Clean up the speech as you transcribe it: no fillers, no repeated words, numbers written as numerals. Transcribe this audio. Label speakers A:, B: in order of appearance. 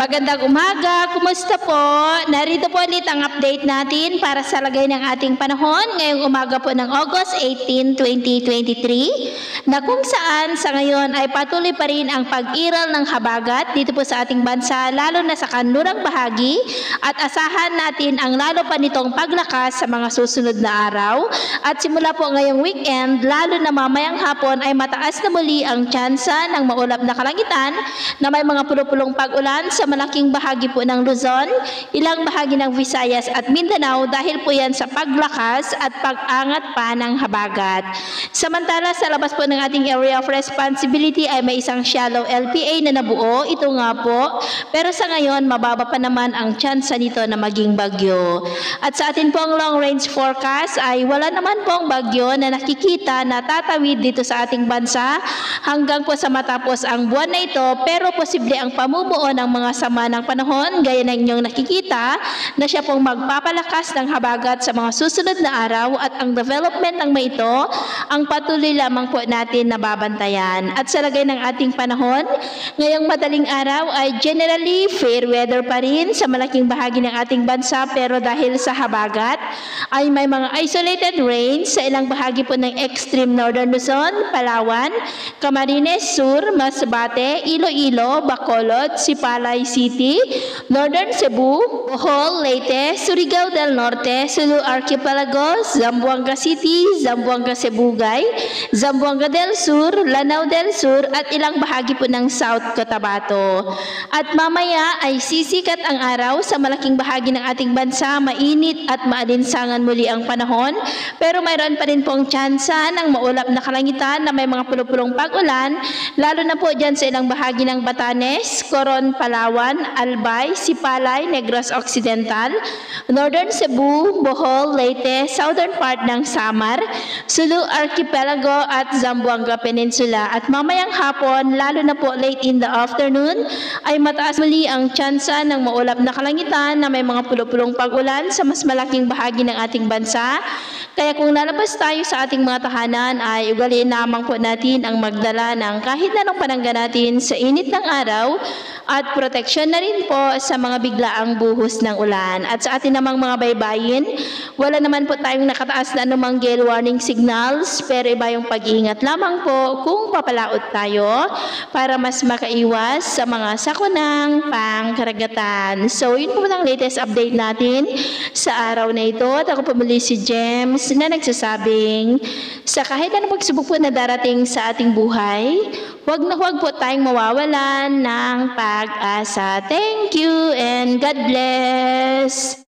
A: Magandang umaga, kumusta po? Narito po ulit ang update natin para sa lagay ng ating panahon ngayong umaga po ng August 18, 2023 na kung saan sa ngayon ay patuloy pa rin ang pag-iral ng habagat dito po sa ating bansa lalo na sa kanlurang bahagi at asahan natin ang lalo pa nitong paglakas sa mga susunod na araw at simula po ngayong weekend lalo na mamayang hapon ay mataas na muli ang tsansa ng maulap na kalangitan na may mga pulupulong pag-ulan sa malaking bahagi po ng Luzon, ilang bahagi ng Visayas at Mindanao dahil po yan sa paglakas at pag-angat pa ng habagat. Samantala sa labas po ng ating area of responsibility ay may isang shallow LPA na nabuo, ito nga po, pero sa ngayon mababa pa naman ang tsansa nito na maging bagyo. At sa atin pong long range forecast ay wala naman pong bagyo na nakikita na tatawid dito sa ating bansa hanggang po sa matapos ang buwan na ito, pero posible ang pamumuo ng mga sama ng panahon gaya ng inyong nakikita na siya pong magpapalakas ng habagat sa mga susunod na araw at ang development ng may ito ang patuloy lamang po natin nababantayan. At sa lagay ng ating panahon, ngayong madaling araw ay generally fair weather pa rin sa malaking bahagi ng ating bansa pero dahil sa habagat ay may mga isolated rains sa ilang bahagi po ng extreme northern Luzon, Palawan, Camarines Sur, Masbate, Iloilo, Bacolod, Sipalay City, Northern Cebu, Bohol, Leyte, Surigao del Norte, Sulu Archipelago, Zamboanga City, Zamboanga Sibugay, Zamboanga del Sur, Lanao del Sur at ilang bahagi po ng South Cotabato. At mamaya ay sisikat ang araw sa malaking bahagi ng ating bansa, mainit at maalinsangan muli ang panahon, pero mayroon pa rin pong tsansa ng maulap na kalangitan na may mga pulupulong pag-ulan, lalo na po dyan sa ilang bahagi ng Batanes, Coron, Palawan, Albay, Sipalay, Negros Occidental, Northern Cebu, Bohol, Leyte, southern part ng Samar, Sulu Archipelago at Zamboanga Peninsula. At mamayang hapon, lalo na po late in the afternoon, ay mataas muli ang tsansa ng maulap na kalangitan na may mga pulupulong pag-ulan sa mas malaking bahagi ng ating bansa. Kaya kung lalabas tayo sa ating mga tahanan ay ugaliin lamang po natin ang magdala ng kahit anong panangga natin sa init ng araw at proteksyon na rin po sa mga biglaang buhos ng ulan. At sa atin namang mga baybayin, wala naman po tayong nakataas na anumang gale warning signals pero iba yung pag-iingat lamang po kung papalaot tayo para mas makaiwas sa mga sakunang pangkaragatan. So yun po ang latest update natin sa araw na ito. At ako po muli si James na nagsasabing sa kahit anong pagsubok po na darating sa ating buhay, huwag po tayong mawawalan ng pag-asa. Thank you and God bless!